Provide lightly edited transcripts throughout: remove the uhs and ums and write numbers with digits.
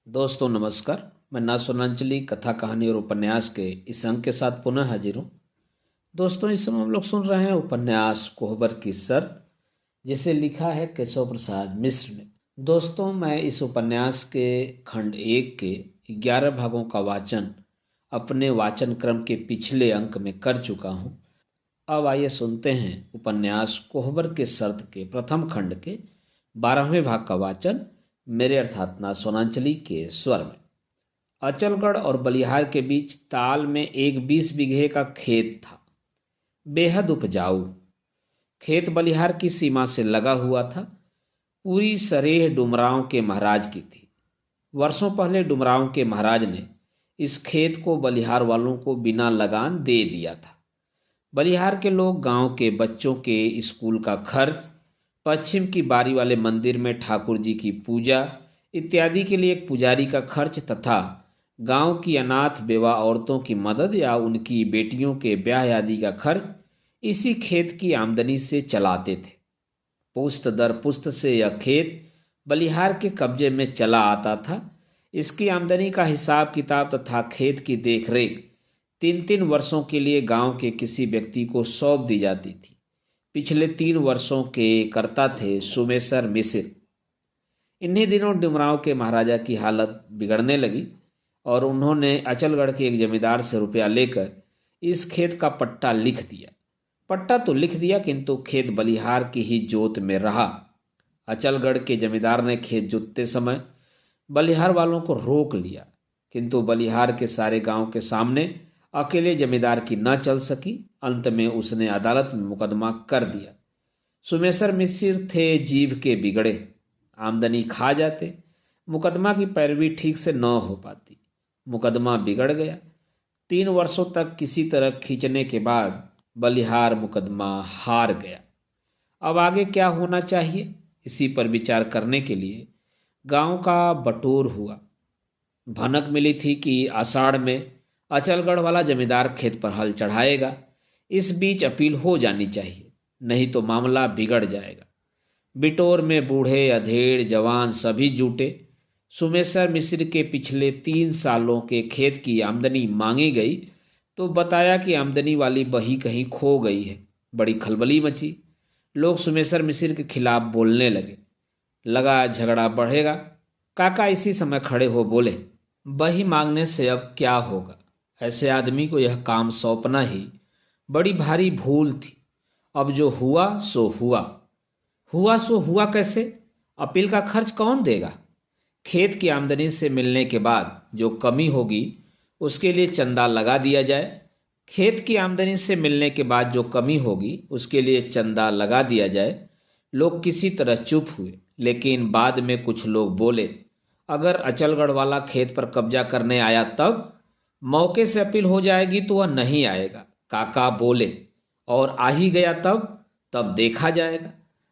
दोस्तों नमस्कार। मैं ना सोनांचली कथा कहानी और उपन्यास के इस अंक के साथ पुनः हाजिर हूँ। दोस्तों इस समय हम लोग सुन रहे हैं उपन्यास कोहबर की शर्त, जिसे लिखा है केशव प्रसाद मिश्र ने। दोस्तों मैं इस उपन्यास के खंड 1 के 11 भागों का वाचन अपने वाचन क्रम के पिछले अंक में कर चुका हूँ। अब आइए सुनते हैं उपन्यास कोहबर के शर्त के प्रथम खंड के 12वें भाग का वाचन मेरे अर्थात ना सोनांचली के स्वर में। अचलगढ़ और बलिहार के बीच ताल में एक 20 बीघे का खेत था, बेहद उपजाऊ। खेत बलिहार की सीमा से लगा हुआ था। पूरी सरेह डुमरांव के महाराज की थी। वर्षों पहले डुमरांव के महाराज ने इस खेत को बलिहार वालों को बिना लगान दे दिया था। बलिहार के लोग गांव के बच्चों के स्कूल का खर्च, पश्चिम की बारी वाले मंदिर में ठाकुर जी की पूजा इत्यादि के लिए एक पुजारी का खर्च तथा गांव की अनाथ बेवा औरतों की मदद या उनकी बेटियों के ब्याह आदि का खर्च इसी खेत की आमदनी से चलाते थे। पुश्त दर पुश्त से यह खेत बलिहार के कब्जे में चला आता था। इसकी आमदनी का हिसाब किताब तथा खेत की देखरेख 3-3 वर्षों के लिए गांव के किसी व्यक्ति को सौंप दी जाती थी। पिछले 3 वर्षों के कर्ता थे सुमेसर मिसिर। इन्हीं दिनों डुमरांव के महाराजा की हालत बिगड़ने लगी और उन्होंने अचलगढ़ के एक जमींदार से रुपया लेकर इस खेत का पट्टा लिख दिया। पट्टा तो लिख दिया किंतु खेत बलिहार की ही जोत में रहा। अचलगढ़ के जमींदार ने खेत जोतते समय बलिहार वालों को रोक लिया, किंतु बलिहार के सारे गांव के सामने अकेले जमींदार की न चल सकी। अंत में उसने अदालत में मुकदमा कर दिया। सुमेसर मिसिर थे जीभ के बिगड़े, आमदनी खा जाते, मुकदमा की पैरवी ठीक से न हो पाती। मुकदमा बिगड़ गया। 3 वर्षों तक किसी तरह खींचने के बाद बलिहार मुकदमा हार गया। अब आगे क्या होना चाहिए, इसी पर विचार करने के लिए गांव का बटोर हुआ। भनक मिली थी कि आषाढ़ में अचलगढ़ वाला जमींदार खेत पर हल चढ़ाएगा। इस बीच अपील हो जानी चाहिए, नहीं तो मामला बिगड़ जाएगा। बिटोर में बूढ़े अधेड़ जवान सभी जुटे। सुमेसर मिश्र के पिछले 3 सालों के खेत की आमदनी मांगी गई तो बताया कि आमदनी वाली बही कहीं खो गई है। बड़ी खलबली मची। लोग सुमेसर मिश्र के खिलाफ बोलने लगे। लगा झगड़ा बढ़ेगा। काका इसी समय खड़े हो बोले, बही मांगने से अब क्या होगा? ऐसे आदमी को यह काम सौंपना ही बड़ी भारी भूल थी। अब जो हुआ सो हुआ। हुआ सो हुआ कैसे? अपील का खर्च कौन देगा? खेत की आमदनी से मिलने के बाद जो कमी होगी उसके लिए चंदा लगा दिया जाए। खेत की आमदनी से मिलने के बाद जो कमी होगी उसके लिए चंदा लगा दिया जाए। लोग किसी तरह चुप हुए, लेकिन बाद में कुछ लोग बोले, अगर अचलगढ़ वाला खेत पर कब्जा करने आया तब मौके से अपील हो जाएगी तो वह नहीं आएगा। काका बोले, और आ ही गया तब देखा जाएगा।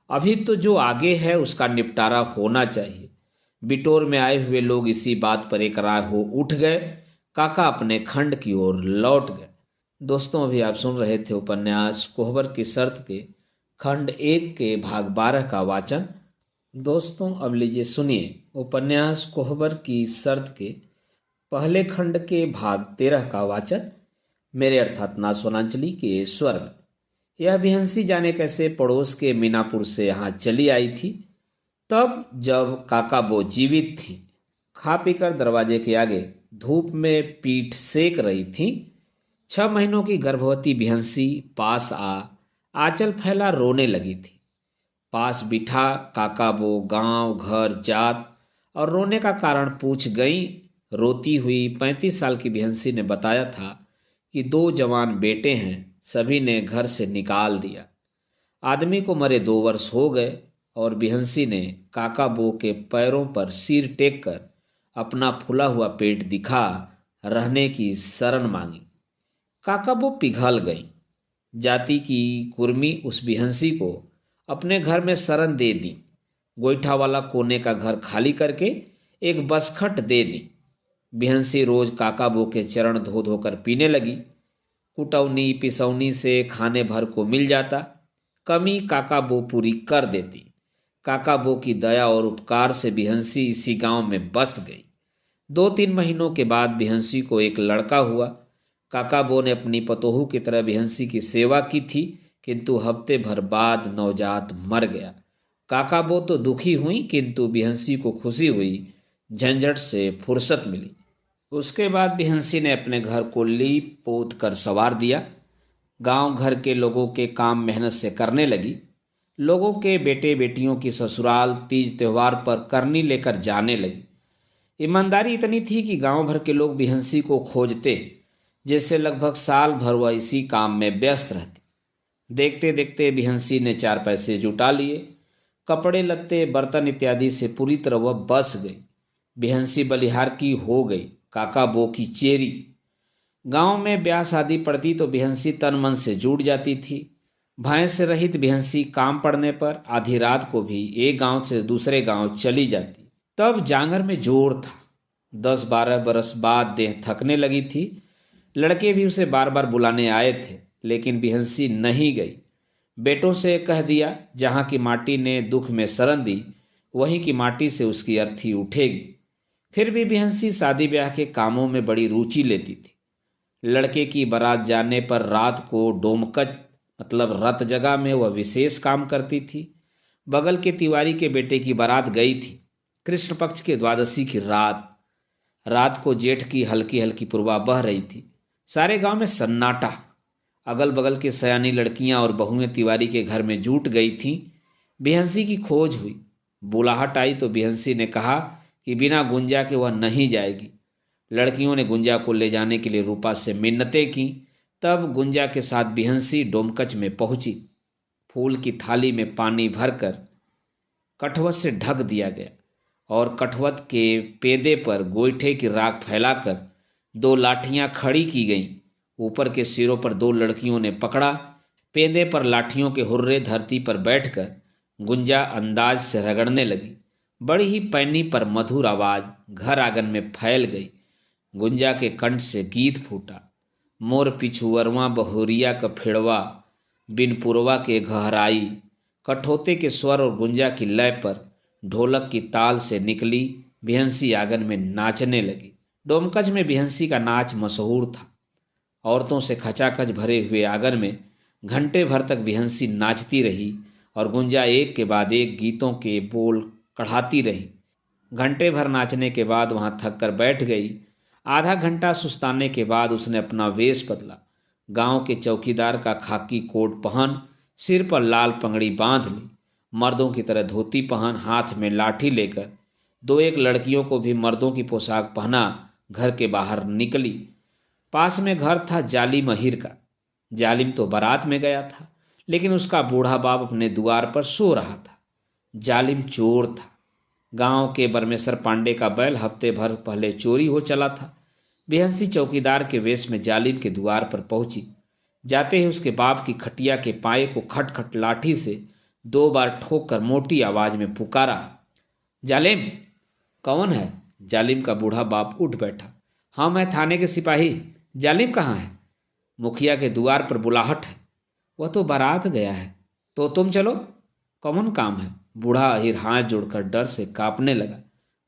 अभी तो जो आगे है उसका निपटारा होना चाहिए। बिटोर में आए हुए लोग इसी बात पर एक राय हो उठ गए। काका अपने खंड की ओर लौट गए। दोस्तों अभी आप सुन रहे थे उपन्यास कोहबर की शर्त के खंड 1 के भाग 12 का वाचन। दोस्तों अब लीजिए सुनिए उपन्यास कोहबर की शर्त के पहले खंड के भाग 13 का वाचन मेरे अर्थात ना सोनांचली के स्वर में। यह बिहंसी जाने कैसे पड़ोस के मीनापुर से यहाँ चली आई थी, तब जब काका वो जीवित थी। खा पीकर दरवाजे के आगे धूप में पीठ सेक रही थी। 6 महीनों की गर्भवती बिहंसी पास आंचल फैला रोने लगी थी। पास बिठा काका वो गांव घर जात और रोने का कारण पूछ गई। रोती हुई 35 साल की बिहंसी ने बताया था कि 2 जवान बेटे हैं, सभी ने घर से निकाल दिया। आदमी को मरे 2 वर्ष हो गए और बिहंसी ने काका बो के पैरों पर सिर टेक कर अपना फूला हुआ पेट दिखा रहने की शरण मांगी। काका बो पिघल गई। जाति की कुर्मी उस बिहंसी को अपने घर में शरण दे दी। गोईठा वाला कोने का घर खाली करके एक बसखट दे दी। बिहंसी रोज काका बो के चरण धो धोकर पीने लगी। कुटौनी पिसौनी से खाने भर को मिल जाता। कमी काका बो पूरी कर देती। काका बो की दया और उपकार से बिहंसी इसी गांव में बस गई। 2-3 महीनों के बाद बिहंसी को एक लड़का हुआ। काका बो ने अपनी पतोहू की तरह बिहंसी की सेवा की थी, किंतु हफ्ते भर बाद नवजात मर गया। काका बो तो दुखी हुई, किंतु बिहंसी को खुशी हुई, झंझट से फुर्सत मिली। उसके बाद बिहंसी ने अपने घर को लीप पोत कर संवार दिया। गांव घर के लोगों के काम मेहनत से करने लगी। लोगों के बेटे बेटियों की ससुराल तीज त्योहार पर करनी लेकर जाने लगी। ईमानदारी इतनी थी कि गांव भर के लोग बिहंसी को खोजते, जिससे लगभग साल भर वह इसी काम में व्यस्त रहती। देखते देखते बिहंसी ने 4 पैसे जुटा लिए। कपड़े लत्ते बर्तन इत्यादि से पूरी तरह वह बस गई। बिहंसी बलिहार की हो गई, काका बो की चेरी। गांव में ब्याह शादी पड़ती तो बिहंसी तन मन से जुट जाती थी। भैंस से रहित बिहंसी काम पड़ने पर आधी रात को भी एक गांव से दूसरे गांव चली जाती। तब जांगर में जोर था। 10-12 बरस बाद देह थकने लगी थी। लड़के भी उसे बार बार बुलाने आए थे, लेकिन बिहंसी नहीं गई। बेटों से कह दिया, जहाँ की माटी ने दुख में शरण दी, वहीं की माटी से उसकी अर्थी उठेगी। फिर भी बिहंसी शादी ब्याह के कामों में बड़ी रुचि लेती थी। लड़के की बारात जाने पर रात को डोमकच मतलब रत जगह में वह विशेष काम करती थी। बगल के तिवारी के बेटे की बारात गई थी। कृष्ण पक्ष के द्वादशी की रात। रात को जेठ की हल्की हल्की पुरवा बह रही थी। सारे गांव में सन्नाटा। अगल बगल के सयानी लड़कियां और बहुएं तिवारी के घर में जुट गई थीं। बिहंसी की खोज हुई। बुलाहट आई तो बिहंसी ने कहा कि बिना गुंजा के वह नहीं जाएगी। लड़कियों ने गुंजा को ले जाने के लिए रूपा से मिन्नतें की। तब गुंजा के साथ बिहंसी डोमकच में पहुंची। फूल की थाली में पानी भरकर कठवत से ढक दिया गया और कठवत के पेदे पर गोईठे की राख फैलाकर 2 लाठियां खड़ी की गईं। ऊपर के सिरों पर 2 लड़कियों ने पकड़ा। पेदे पर लाठियों के हुर्रे धरती पर बैठकर गुंजा अंदाज से रगड़ने लगी। बड़ी ही पैनी पर मधुर आवाज घर आंगन में फैल गई। गुंजा के कंठ से गीत फूटा। मोर पिछुअरवा बहुरिया का फिड़वा, बिन पुरवा के गहराई। कठोते के स्वर और गुंजा की लय पर ढोलक की ताल से निकली बिहंसी आंगन में नाचने लगी। डोमकच में बिहंसी का नाच मशहूर था। औरतों से खचाखच भरे हुए आंगन में घंटे भर तक बिहंसी नाचती रही और गुंजा एक के बाद एक गीतों के बोल कढ़ाती रही। घंटे भर नाचने के बाद वहां थक कर बैठ गई। आधा घंटा सुस्ताने के बाद उसने अपना वेश बदला। गांव के चौकीदार का खाकी कोट पहन, सिर पर लाल पगड़ी बांध ली। मर्दों की तरह धोती पहन, हाथ में लाठी लेकर 2-1 लड़कियों को भी मर्दों की पोशाक पहना घर के बाहर निकली। पास में घर था जालिम अहीर का। जालिम तो बारात में गया था, लेकिन उसका बूढ़ा बाप अपने द्वार पर सो रहा था। जालिम चोर था। गांव के बरमेश्वर पांडे का बैल हफ्ते भर पहले चोरी हो चला था। बिहंसी चौकीदार के वेश में जालिम के द्वार पर पहुंची। जाते ही उसके बाप की खटिया के पाए को खटखट लाठी से 2 बार ठोक कर मोटी आवाज में पुकारा, जालिम। कौन है? जालिम का बूढ़ा बाप उठ बैठा। हाँ, मैं थाने के सिपाही। जालिम कहाँ है? मुखिया के द्वार पर बुलाहट है। वह तो बारात गया है। तो तुम चलो। कौन काम है? बूढ़ा अहीर हाथ जोड़कर डर से कांपने लगा।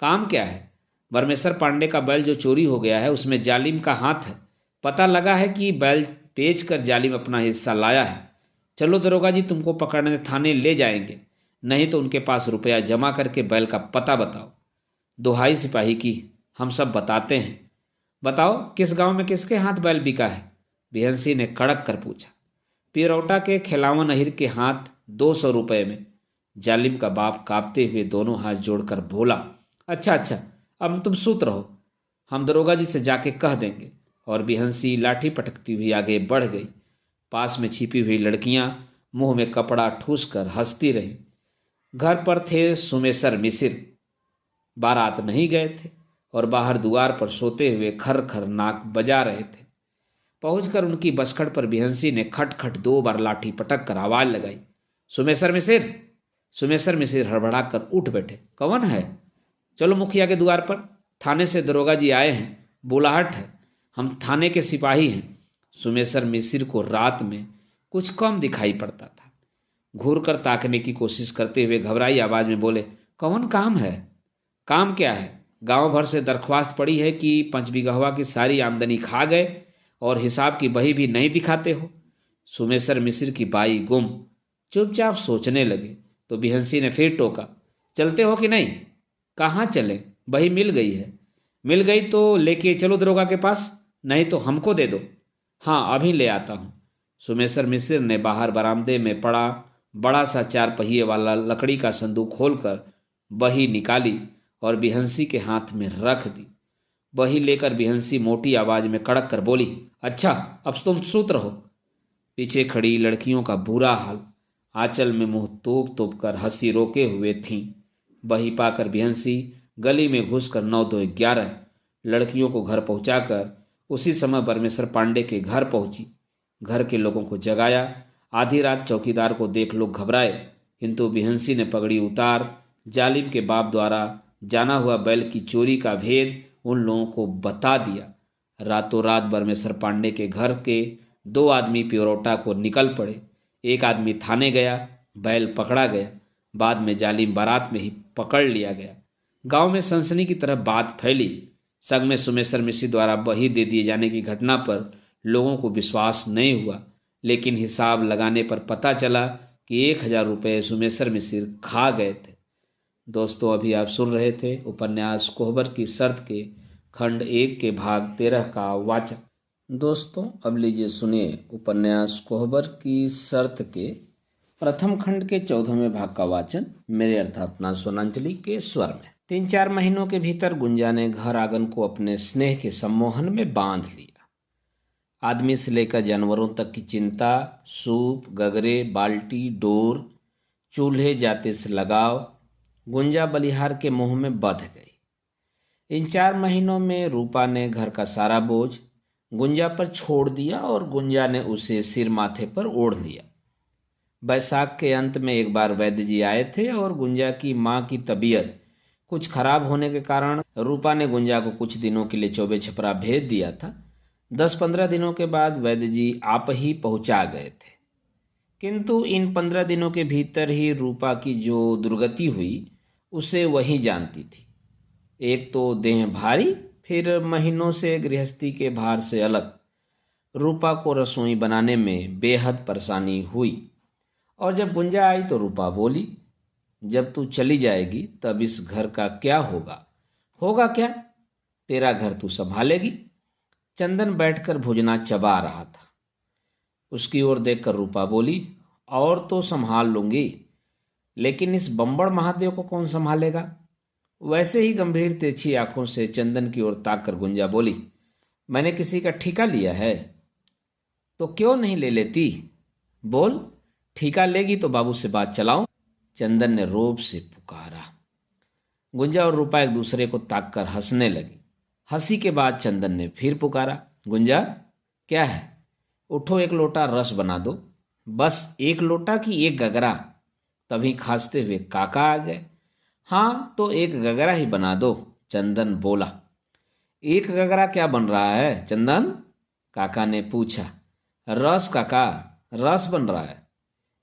काम क्या है? बरमेश्वर पांडे का बैल जो चोरी हो गया है, उसमें जालिम का हाथ है। पता लगा है कि बैल बेचकर जालिम अपना हिस्सा लाया है। चलो दरोगा जी, तुमको पकड़ने थाने ले जाएंगे, नहीं तो उनके पास रुपया जमा करके बैल का पता बताओ। दुहाई सिपाही की, हम सब बताते हैं। बताओ, किस गांव में किसके हाथ बैल बिका है? बिहंसी ने कड़क कर पूछा। पिरौटा के खिलावन अहीर के हाथ 200 रुपये में। जालिम का बाप कांपते हुए दोनों हाथ जोड़कर बोला, अच्छा अच्छा, अब तुम सूत रहो, हम दरोगा जी से जाके कह देंगे। और बिहंसी लाठी पटकती हुई आगे बढ़ गई। पास में छिपी हुई लड़कियां मुंह में कपड़ा ठूस कर हंसती रहीं। घर पर थे सुमेसर मिसिर। बारात नहीं गए थे और बाहर द्वार पर सोते हुए खर खर नाक बजा रहे थे। पहुंचकर उनकी बसखड़ पर बिहंसी ने खट खट 2 बार लाठी पटक कर आवाज लगाई, सुमेसर मिसिर। सुमेसर मिसिर हड़बड़ा कर उठ बैठे। कौन है? चलो मुखिया के द्वार पर, थाने से दरोगा जी आए हैं, बुलाहट है, हम थाने के सिपाही हैं। सुमेसर मिसिर को रात में कुछ कम दिखाई पड़ता था। घूर कर ताकने की कोशिश करते हुए घबराई आवाज में बोले, कौन काम है? काम क्या है? गांव भर से दरख्वास्त पड़ी है कि 5 बीघवा की सारी आमदनी खा गए और हिसाब की बही भी नहीं दिखाते हो। सुमेसर मिश्र की बाई गुम चुपचाप सोचने लगे तो बिहंसी ने फिर टोका, चलते हो कि नहीं? कहाँ चले? बही मिल गई है। मिल गई तो लेके चलो दरोगा के पास, नहीं तो हमको दे दो। हाँ, अभी ले आता हूँ। सुमेसर मिश्र ने बाहर बरामदे में पड़ा बड़ा सा 4 पहिए वाला लकड़ी का संदूक खोलकर बही निकाली और बिहंसी के हाथ में रख दी। बही लेकर बिहंसी मोटी आवाज में कड़क कर बोली, अच्छा अब तुम सूत रहो। पीछे खड़ी लड़कियों का बुरा हाल, आंचल में मुंह तोप तोप कर हंसी रोके हुए थीं। बही पाकर बिहंसी गली में घुसकर 9-2-11 लड़कियों को घर पहुंचाकर उसी समय परमेश्वर पांडे के घर पहुंची। घर के लोगों को जगाया। आधी रात चौकीदार को देख लोग घबराए, किंतु बिहंसी ने पगड़ी उतार जालिम के बाप द्वारा जाना हुआ बैल की चोरी का भेद उन लोगों को बता दिया। रातों रात परमेश्वर पांडे के घर के 2 आदमी पिरोटा को निकल पड़े। एक आदमी थाने गया, बैल पकड़ा गया, बाद में जालिम बारात में ही पकड़ लिया गया। गांव में सनसनी की तरह बात फैली। संग में सुमेसर मिश्र द्वारा बही दे दिए जाने की घटना पर लोगों को विश्वास नहीं हुआ, लेकिन हिसाब लगाने पर पता चला कि 1,000 रुपये सुमेसर मिश्र खा गए थे। दोस्तों, अभी आप सुन रहे थे उपन्यास कोहबर की शर्त के खंड 1 के भाग 13 का वाचन। दोस्तों, अब लीजिए सुनिए उपन्यास कोहबर की शर्त के प्रथम खंड के 14वें भाग का वाचन मेरे अर्थात ना सोनांचली के स्वर में। 3-4 महीनों के भीतर गुंजा ने घर आंगन को अपने स्नेह के सम्मोहन में बांध लिया। आदमी से लेकर जानवरों तक की चिंता, सूप, गगरे, बाल्टी, डोर, चूल्हे जाते से लगाव गुंजा बलिहार के मुंह में बंध गई। इन 4 महीनों में रूपा ने घर का सारा बोझ गुंजा पर छोड़ दिया और गुंजा ने उसे सिर माथे पर ओढ़ लिया। बैसाख के अंत में एक बार वैद्य जी आए थे और गुंजा की माँ की तबीयत कुछ खराब होने के कारण रूपा ने गुंजा को कुछ दिनों के लिए चौबे छपरा भेज दिया था। 10-15 दिनों के बाद वैद्य जी आप ही पहुंचा गए थे, किंतु इन 15 दिनों के भीतर ही रूपा की जो दुर्गति हुई उसे वही जानती थी। एक तो देह भारी, फिर महीनों से गृहस्थी के भार से अलग रूपा को रसोई बनाने में बेहद परेशानी हुई। और जब गुंजा आई तो रूपा बोली, जब तू चली जाएगी तब इस घर का क्या होगा? होगा क्या? तेरा घर तू संभालेगी। चंदन बैठकर भुजना चबा रहा था। उसकी ओर देखकर रूपा बोली, और तो संभाल लूंगी, लेकिन इस बम्बड़ महादेव को कौन संभालेगा? वैसे ही गंभीर तिरछी आंखों से चंदन की ओर ताक कर गुंजा बोली, मैंने किसी का ठेका लिया है तो क्यों नहीं ले लेती? बोल, ठेका लेगी तो बाबू से बात चलाऊं? चंदन ने रोब से पुकारा। गुंजा और रूपा एक दूसरे को ताक कर हंसने लगी। हंसी के बाद चंदन ने फिर पुकारा, गुंजा क्या है? उठो, एक लोटा रस बना दो। बस 1 लोटा की 1 गगरा। तभी खांसते हुए काका आ गए। हाँ, तो 1 गगरा ही बना दो, चंदन बोला। 1 गगरा क्या बन रहा है चंदन? काका ने पूछा। रस काका, रस बन रहा है।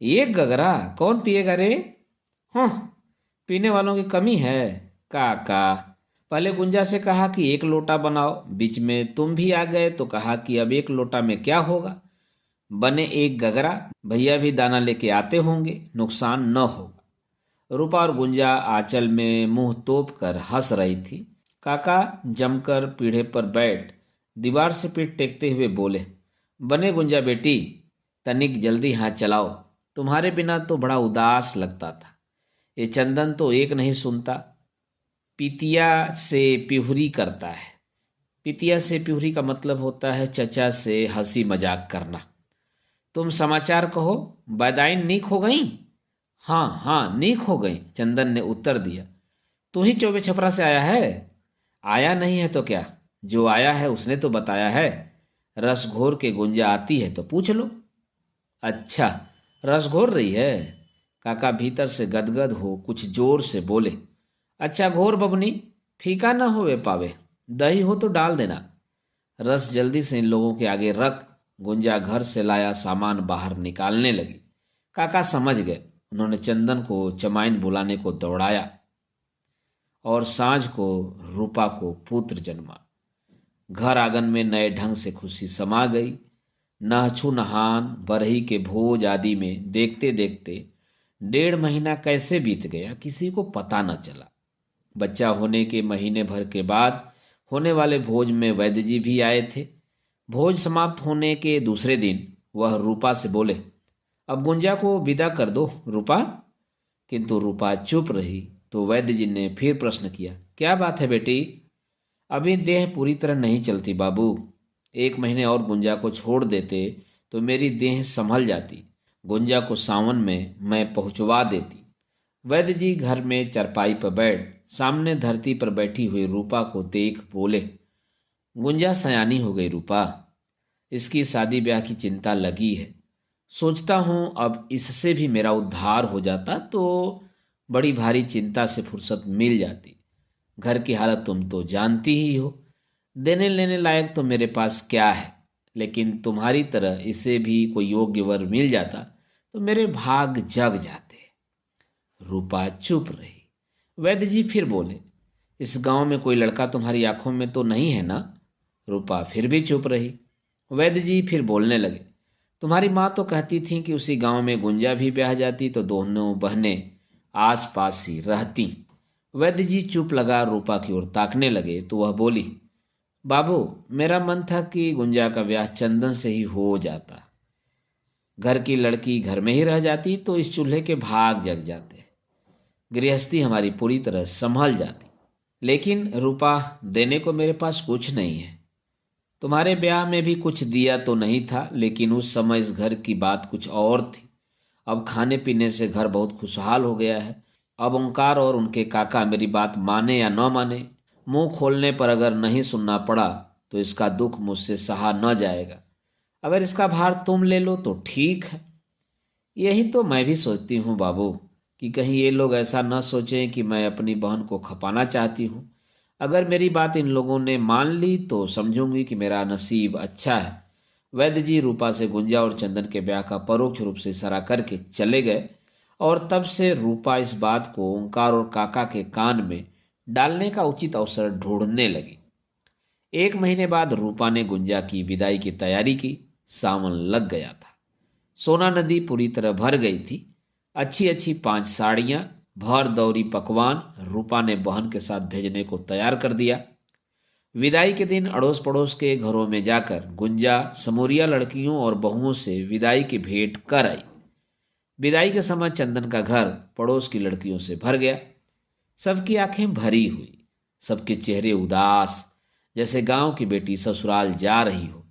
1 गगरा कौन पिएगा रे? हाँ, पीने वालों की कमी है काका। पहले गुंजा से कहा कि 1 लोटा बनाओ, बीच में तुम भी आ गए तो कहा कि अब 1 लोटा में क्या होगा, बने 1 गगरा। भैया भी दाना लेके आते होंगे, नुकसान न होगा। रूपा और गुंजा आंचल में मुंह तोप कर हंस रही थी। काका जमकर पीढ़े पर बैठ दीवार से पीठ टेकते हुए बोले, बने गुंजा बेटी, तनिक जल्दी हाथ चलाओ, तुम्हारे बिना तो बड़ा उदास लगता था। ये चंदन तो एक नहीं सुनता, पितिया से पिहुरी करता है। पितिया से पिहुरी का मतलब होता है चचा से हंसी मजाक करना। तुम समाचार कहो, बैदाइन नीक हो गई? हाँ हाँ, नीक हो गई, चंदन ने उत्तर दिया। तू ही चौबे छपरा से आया है? आया नहीं है तो क्या, जो आया है उसने तो बताया है। रस घोर के गुंजा आती है तो पूछ लो। अच्छा, रस घोर रही है? काका भीतर से गदगद हो कुछ जोर से बोले। अच्छा घोर बबनी, फीका ना होवे पावे, दही हो तो डाल देना। रस जल्दी से इन लोगों के आगे रख। गुंजा घर से लाया सामान बाहर निकालने लगी। काका समझ गए। उन्होंने चंदन को चमाइन बुलाने को दौड़ाया। और सांझ को रूपा को पुत्र जन्मा। घर आंगन में नए ढंग से खुशी समा गई। नहछु नहान बरही के भोज आदि में देखते देखते 1.5 महीना कैसे बीत गया किसी को पता न चला। बच्चा होने के महीने भर के बाद होने वाले भोज में वैद्य जी भी आए थे। भोज समाप्त होने के दूसरे दिन वह रूपा से बोले, अब गुंजा को विदा कर दो रूपा। किंतु रूपा चुप रही। तो वैद्य जी ने फिर प्रश्न किया, क्या बात है बेटी? अभी देह पूरी तरह नहीं चलती बाबू। 1 महीने और गुंजा को छोड़ देते तो मेरी देह संभल जाती। गुंजा को सावन में मैं पहुंचवा देती। वैद्य जी घर में चरपाई पर बैठ सामने धरती पर बैठी हुई रूपा को देख बोले, गुंजा सयानी हो गई रूपा। इसकी शादी ब्याह की चिंता लगी है। सोचता हूं अब इससे भी मेरा उद्धार हो जाता तो बड़ी भारी चिंता से फुर्सत मिल जाती। घर की हालत तुम तो जानती ही हो। देने लेने लायक तो मेरे पास क्या है, लेकिन तुम्हारी तरह इसे भी कोई योग्य वर मिल जाता तो मेरे भाग जग जाते। रूपा चुप रही। वैद्य जी फिर बोले, इस गांव में कोई लड़का तुम्हारी आंखों में तो नहीं है ना? रूपा फिर भी चुप रही। वैद्य जी फिर बोलने लगे, तुम्हारी माँ तो कहती थी कि उसी गांव में गुंजा भी ब्याह जाती तो दोनों बहनें आस पास ही रहती। वैद्य जी चुप लगा रूपा की ओर ताकने लगे तो वह बोली, बाबू मेरा मन था कि गुंजा का ब्याह चंदन से ही हो जाता। घर की लड़की घर में ही रह जाती तो इस चूल्हे के भाग जग जाते। गृहस्थी हमारी पूरी तरह संभल जाती। लेकिन रूपा देने को मेरे पास कुछ नहीं है। तुम्हारे ब्याह में भी कुछ दिया तो नहीं था, लेकिन उस समय इस घर की बात कुछ और थी। अब खाने पीने से घर बहुत खुशहाल हो गया है। अब ओंकार और उनके काका मेरी बात माने या न माने, मुंह खोलने पर अगर नहीं सुनना पड़ा तो इसका दुख मुझसे सहा न जाएगा। अगर इसका भार तुम ले लो तो ठीक है। यही तो मैं भी सोचती हूँ बाबू, कि कहीं ये लोग ऐसा न सोचें कि मैं अपनी बहन को खपाना चाहती हूँ। अगर मेरी बात इन लोगों ने मान ली तो समझूंगी कि मेरा नसीब अच्छा है। वैद्य जी रूपा से गुंजा और चंदन के ब्याह का परोक्ष रूप से इशारा करके चले गए और तब से रूपा इस बात को ओंकार और काका के कान में डालने का उचित अवसर ढूंढने लगी। 1 महीने बाद रूपा ने गुंजा की विदाई की तैयारी की। सावन लग गया था। सोना नदी पूरी तरह भर गई थी। अच्छी अच्छी 5 साड़ियां, भर दौरी पकवान रूपा ने बहन के साथ भेजने को तैयार कर दिया। विदाई के दिन अड़ोस पड़ोस के घरों में जाकर गुंजा समूरिया लड़कियों और बहुओं से विदाई की भेंट कर आई। विदाई के समय चंदन का घर पड़ोस की लड़कियों से भर गया। सबकी आंखें भरी हुई, सबके चेहरे उदास, जैसे गांव की बेटी ससुराल जा रही हो।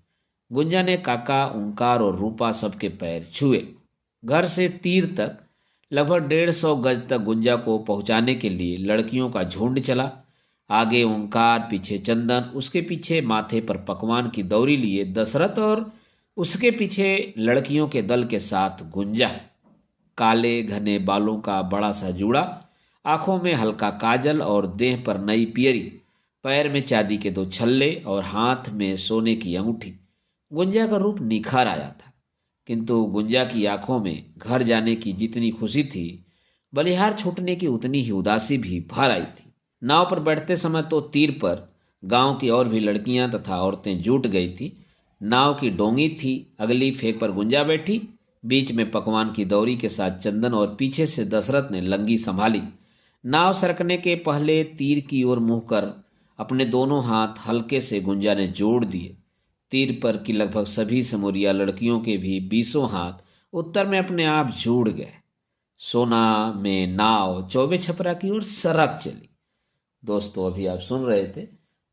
गुंजा ने काका, ओंकार और रूपा सबके पैर छुए। घर से तीर तक लगभग 150 गज तक गुंजा को पहुंचाने के लिए लड़कियों का झुंड चला। आगे ओंकार, पीछे चंदन, उसके पीछे माथे पर पकवान की दौरी लिए दशरथ और उसके पीछे लड़कियों के दल के साथ गुंजा। काले घने बालों का बड़ा सा जूड़ा, आंखों में हल्का काजल और देह पर नई पियरी, पैर में चांदी के 2 छल्ले और हाथ में सोने की अंगूठी। गुंजा का रूप निखर आया था, किंतु गुंजा की आंखों में घर जाने की जितनी खुशी थी, बलिहार छूटने की उतनी ही उदासी भी भर आई थी। नाव पर बैठते समय तो तीर पर गांव की और भी लड़कियां तथा औरतें जुट गई थी। नाव की डोंगी थी, अगली फेंक पर गुंजा बैठी, बीच में पकवान की दौरी के साथ चंदन और पीछे से दशरथ ने लंगी संभाली। नाव सरकने के पहले तीर की ओर मुंह कर अपने दोनों हाथ हल्के से गुंजा ने जोड़ दिए। तीर पर की लगभग सभी समूरिया लड़कियों के भी 20 हाथ उत्तर में अपने आप जुड़ गए। सोना में नाव चौबे छपरा की ओर सरक चली। दोस्तों, अभी आप सुन रहे थे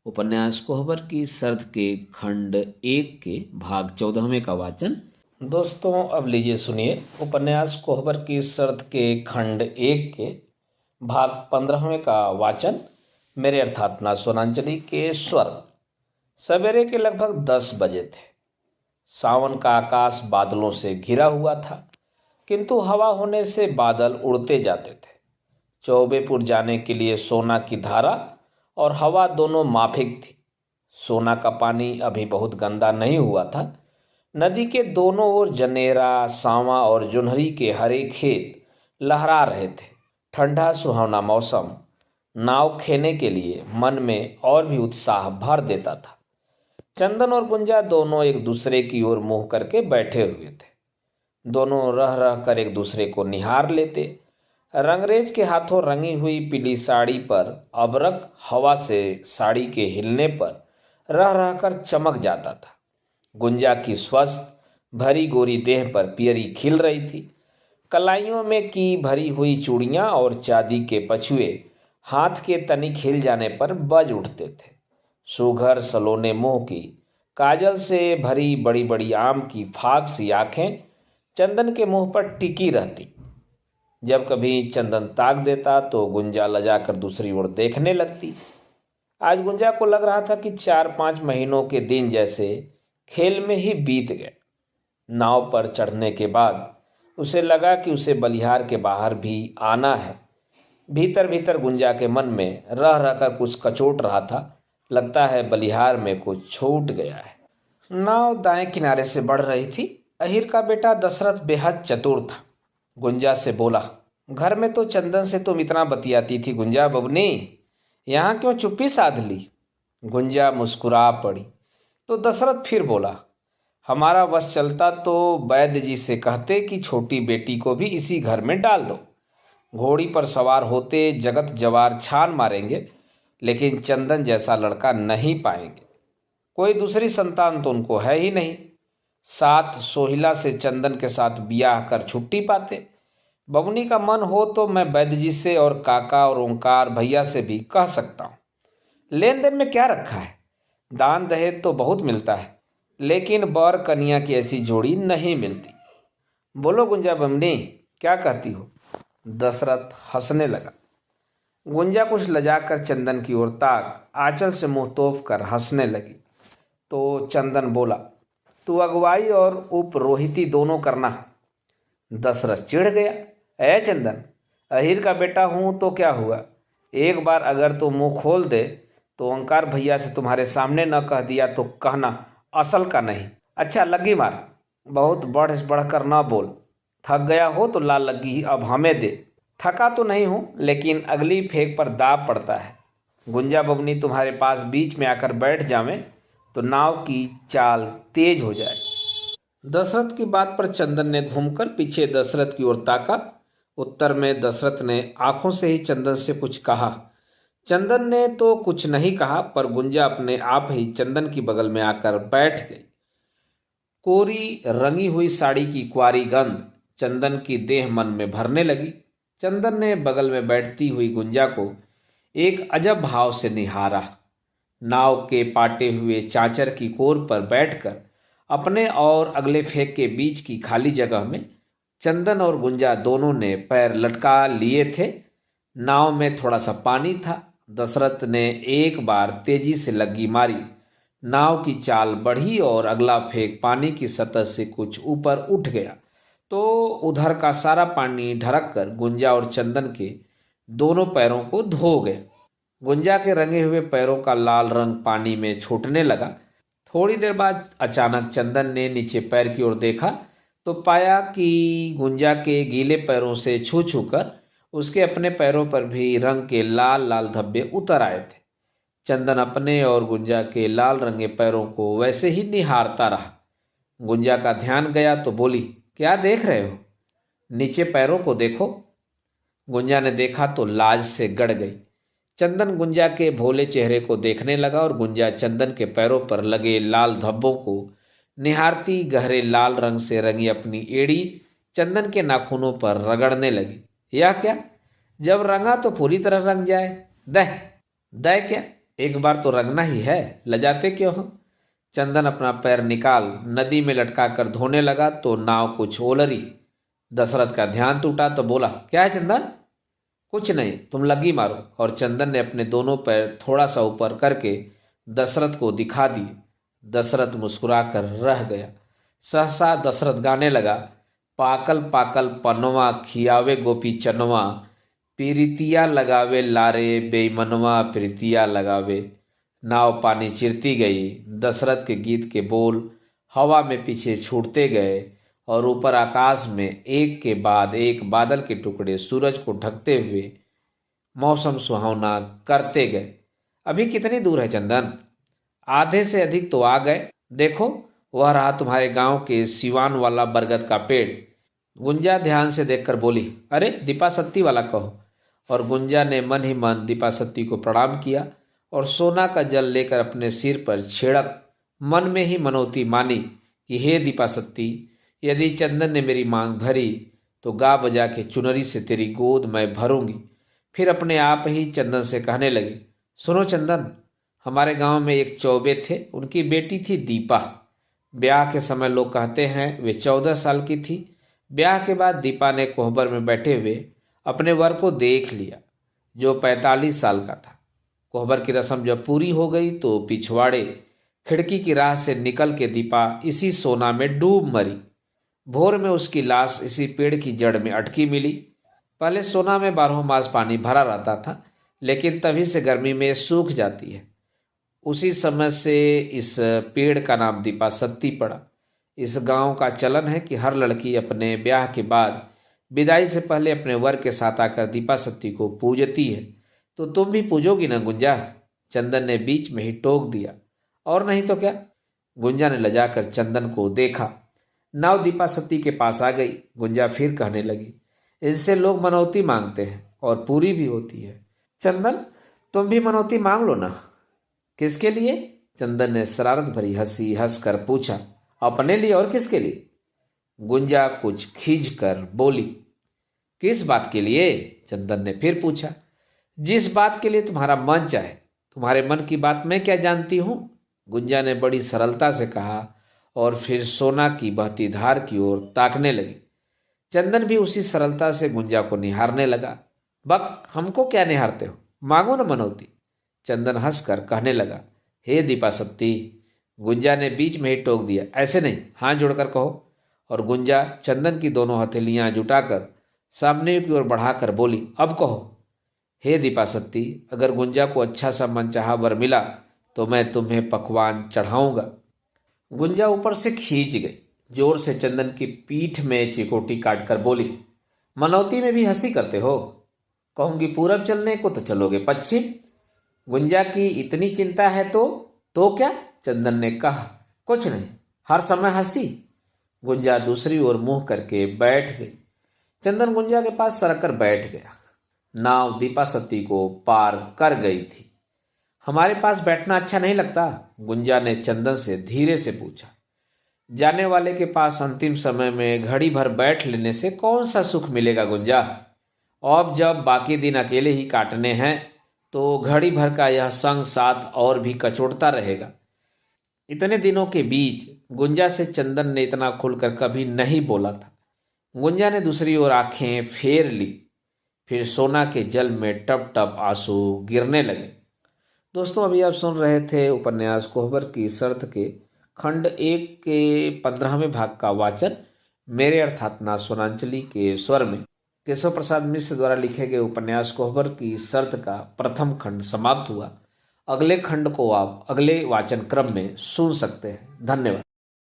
उपन्यास कोहबर की सर्द के खंड 1 के भाग 14वें का वाचन। दोस्तों, अब लीजिए सुनिए उपन्यास कोहबर की सर्द के खंड 1 के भाग 15वें का वाचन मेरे अर्थात ना सोनांचली के स्वर। सवेरे के लगभग 10 बजे थे। सावन का आकाश बादलों से घिरा हुआ था, किंतु हवा होने से बादल उड़ते जाते थे। चौबेपुर जाने के लिए सोना की धारा और हवा दोनों माफिक थी। सोना का पानी अभी बहुत गंदा नहीं हुआ था। नदी के दोनों ओर जनेरा, सांवा और जुनहरी के हरे खेत लहरा रहे थे। ठंडा सुहावना मौसम नाव खेने के लिए मन में और भी उत्साह भर देता था। चंदन और गुंजा दोनों एक दूसरे की ओर मुंह करके बैठे हुए थे। दोनों रह रह कर एक दूसरे को निहार लेते। रंगरेज के हाथों रंगी हुई पीली साड़ी पर अबरक हवा से साड़ी के हिलने पर रह रह कर चमक जाता था। गुंजा की स्वस्थ भरी गोरी देह पर पियरी खिल रही थी। कलाइयों में की भरी हुई चूड़ियां और चांदी के पछुए हाथ के तनिक हिल जाने पर बज उठते थे। सुघर सलोने मुंह की काजल से भरी बड़ी बड़ी आम की फाक सी आंखें चंदन के मुंह पर टिकी रहती। जब कभी चंदन ताक देता तो गुंजा लजाकर दूसरी ओर देखने लगती। आज गुंजा को लग रहा था कि 4-5 महीनों के दिन जैसे खेल में ही बीत गए। नाव पर चढ़ने के बाद उसे लगा कि उसे बलिहार के बाहर भी आना है। भीतर भीतर गुंजा के मन में रह रहकर कुछ कचोट रहा था। लगता है बलिहार में कुछ छूट गया है। नाव दाएं किनारे से बढ़ रही थी। अहीर का बेटा दशरथ बेहद चतुर था। गुंजा से बोला, घर में तो चंदन से तुम इतना बतियाती थी गुंजा बबनी, यहाँ क्यों चुप्पी साध ली? गुंजा मुस्कुरा पड़ी तो दशरथ फिर बोला, हमारा वश चलता तो वैद्य जी से कहते कि छोटी बेटी को भी इसी घर में डाल दो। घोड़ी पर सवार होते जगत जवार छान मारेंगे, लेकिन चंदन जैसा लड़का नहीं पाएंगे। कोई दूसरी संतान तो उनको है ही नहीं। 7 सोहिला से चंदन के साथ ब्याह कर छुट्टी पाते। बबुनी का मन हो तो मैं वैद्य जी से और काका और ओंकार भैया से भी कह सकता हूँ। लेन देन में क्या रखा है, दान दहेज तो बहुत मिलता है, लेकिन बर कन्या की ऐसी जोड़ी नहीं मिलती। बोलो गुंजा बमनी, क्या कहती हो? दशरथ हंसने लगा। गुंजा कुछ लजाकर चंदन की ओर ताक आंचल से मुंह तोप कर हंसने लगी। तो चंदन बोला, तू अगुवाई और उपरोहिती दोनों करना। दशरथ चिढ़ गया, ऐ चंदन, अहीर का बेटा हूं तो क्या हुआ? एक बार अगर तू मुंह खोल दे तो ओंकार भैया से तुम्हारे सामने न कह दिया तो कहना असल का नहीं। अच्छा लग्गी मार, बहुत बढ़कर न बोल। थक गया हो तो ला लग्गी अब हमें दे। थका तो नहीं हूं, लेकिन अगली फेंक पर दाब पड़ता है। गुंजा बबनी तुम्हारे पास बीच में आकर बैठ जावे तो नाव की चाल तेज हो जाए। दशरथ की बात पर चंदन ने घूमकर पीछे दशरथ की ओर ताका। उत्तर में दशरथ ने आंखों से ही चंदन से कुछ कहा। चंदन ने तो कुछ नहीं कहा, पर गुंजा अपने आप ही चंदन की बगल में आकर बैठ गई। कोरी रंगी हुई साड़ी की क्वारी गंध चंदन की देह मन में भरने लगी। चंदन ने बगल में बैठती हुई गुंजा को एक अजब भाव से निहारा। नाव के पाटे हुए चांचर की कोर पर बैठकर अपने और अगले फेंक के बीच की खाली जगह में चंदन और गुंजा दोनों ने पैर लटका लिए थे। नाव में थोड़ा सा पानी था। दशरथ ने एक बार तेजी से लग्गी मारी। नाव की चाल बढ़ी और अगला फेंक पानी की सतह से कुछ ऊपर उठ गया तो उधर का सारा पानी ढरक कर गुंजा और चंदन के दोनों पैरों को धो गया। गुंजा के रंगे हुए पैरों का लाल रंग पानी में छूटने लगा। थोड़ी देर बाद अचानक चंदन ने नीचे पैर की ओर देखा तो पाया कि गुंजा के गीले पैरों से छू छू कर उसके अपने पैरों पर भी रंग के लाल लाल धब्बे उतर आए थे। चंदन अपने और गुंजा के लाल रंगे पैरों को वैसे ही निहारता रहा। गुंजा का ध्यान गया तो बोली, क्या देख रहे हो? नीचे पैरों को देखो। गुंजा ने देखा तो लाज से गड़ गई। चंदन गुंजा के भोले चेहरे को देखने लगा और गुंजा चंदन के पैरों पर लगे लाल धब्बों को निहारती गहरे लाल रंग से रंगी अपनी एड़ी चंदन के नाखूनों पर रगड़ने लगी। यह क्या, जब रंगा तो पूरी तरह रंग जाए। दह दह क्या, एक बार तो रंगना ही है, लजाते क्यों हो? चंदन अपना पैर निकाल नदी में लटका कर धोने लगा तो नाव कुछ ओलरी। दशरथ का ध्यान टूटा तो बोला, क्या है चंदन? कुछ नहीं, तुम लग्गी मारो। और चंदन ने अपने दोनों पैर थोड़ा सा ऊपर करके दशरथ को दिखा दिए। दशरथ मुस्कुरा कर रह गया। सहसा दशरथ गाने लगा, पाकल पाकल पनवा खियावे गोपी चनवा, पीरितिया लगावे लारे बेईमनवा प्रीतिया लगावे। नाव पानी चिरती गई। दशरथ के गीत के बोल हवा में पीछे छूटते गए और ऊपर आकाश में एक के बाद एक बादल के टुकड़े सूरज को ढकते हुए मौसम सुहावना करते गए। अभी कितनी दूर है चंदन? आधे से अधिक तो आ गए। देखो, वह रहा तुम्हारे गांव के सिवान वाला बरगद का पेड़। गुंजा ध्यान से देखकर बोली, अरे दीपासक्ति वाला कहो। और गुंजा ने मन ही मन दीपासक्ति को प्रणाम किया और सोना का जल लेकर अपने सिर पर छिड़क मन में ही मनौती मानी कि हे दीपासक्ति, यदि चंदन ने मेरी मांग भरी तो गा बजा के चुनरी से तेरी गोद मैं भरूंगी। फिर अपने आप ही चंदन से कहने लगे, सुनो चंदन, हमारे गांव में एक चौबे थे, उनकी बेटी थी दीपा। ब्याह के समय लोग कहते हैं वे 14 साल की थी। ब्याह के बाद दीपा ने कोहबर में बैठे हुए अपने वर को देख लिया जो 45 साल का था। कोहबर की रस्म जब पूरी हो गई तो पिछवाड़े खिड़की की राह से निकल के दीपा इसी सोना में डूब मरी। भोर में उसकी लाश इसी पेड़ की जड़ में अटकी मिली। पहले सोना में 12 मास पानी भरा रहता था, लेकिन तभी से गर्मी में सूख जाती है। उसी समय से इस पेड़ का नाम दीपासक्ति पड़ा। इस गांव का चलन है कि हर लड़की अपने ब्याह के बाद विदाई से पहले अपने वर के साथ आकर दीपासक्ति को पूजती है। तो तुम भी पूजोगी ना गुंजा? चंदन ने बीच में ही टोक दिया। और नहीं तो क्या? गुंजा ने लजाकर चंदन को देखा। नाव दीपासक्ति के पास आ गई। गुंजा फिर कहने लगी, इनसे लोग मनौती मांगते हैं और पूरी भी होती है। चंदन, तुम भी मनौती मांग लो ना। किसके लिए? चंदन ने शरारत भरी हंसी हंसकर पूछा। अपने लिए और किसके लिए? गुंजा कुछ खींच कर बोली। किस बात के लिए? चंदन ने फिर पूछा। जिस बात के लिए तुम्हारा मन चाहे। तुम्हारे मन की बात मैं क्या जानती हूं? गुंजा ने बड़ी सरलता से कहा और फिर सोना की बहती धार की ओर ताकने लगी। चंदन भी उसी सरलता से गुंजा को निहारने लगा। बक, हमको क्या निहारते हो? मांगो न मनौती। चंदन हंसकर कहने लगा, हे दीपासक्ति। गुंजा ने बीच में ही टोक दिया, ऐसे नहीं, हाथ जोड़कर कहो। और गुंजा चंदन की दोनों हथेलियां जुटाकर सामने की ओर बढ़ाकर बोली, अब कहो। हे दीपासक्ति, अगर गुंजा को अच्छा सा मनचाहा वर मिला तो मैं तुम्हें पकवान चढ़ाऊंगा। गुंजा ऊपर से खींच गई। जोर से चंदन की पीठ में चिकोटी काटकर बोली, मनौती में भी हंसी करते हो? कहूंगी पूरब चलने को तो चलोगे पश्चिम। गुंजा की इतनी चिंता है तो क्या? चंदन ने कहा, कुछ नहीं, हर समय हंसी। गुंजा दूसरी ओर मुंह करके बैठ गई। चंदन गुंजा के पास सरक कर बैठ गया। नाव दीपासक्ति को पार कर गई थी। हमारे पास बैठना अच्छा नहीं लगता? गुंजा ने चंदन से धीरे से पूछा। जाने वाले के पास अंतिम समय में घड़ी भर बैठ लेने से कौन सा सुख मिलेगा गुंजा? अब जब बाकी दिन अकेले ही काटने हैं तो घड़ी भर का यह संग साथ और भी कचोटता रहेगा। इतने दिनों के बीच गुंजा से चंदन ने इतना खुलकर कभी नहीं बोला था। गुंजा ने दूसरी ओर आंखें फेर ली। फिर सोना के जल में टप टप आंसू गिरने लगे। दोस्तों, अभी आप सुन रहे थे उपन्यास कोहबर की शर्त के खंड 1 के 15वें भाग का वाचन मेरे अर्थात ना सोनांचली के स्वर में। केशव प्रसाद मिश्र द्वारा लिखे गए उपन्यास कोहबर की शर्त का प्रथम खंड समाप्त हुआ। अगले खंड को आप अगले वाचन क्रम में सुन सकते हैं। धन्यवाद।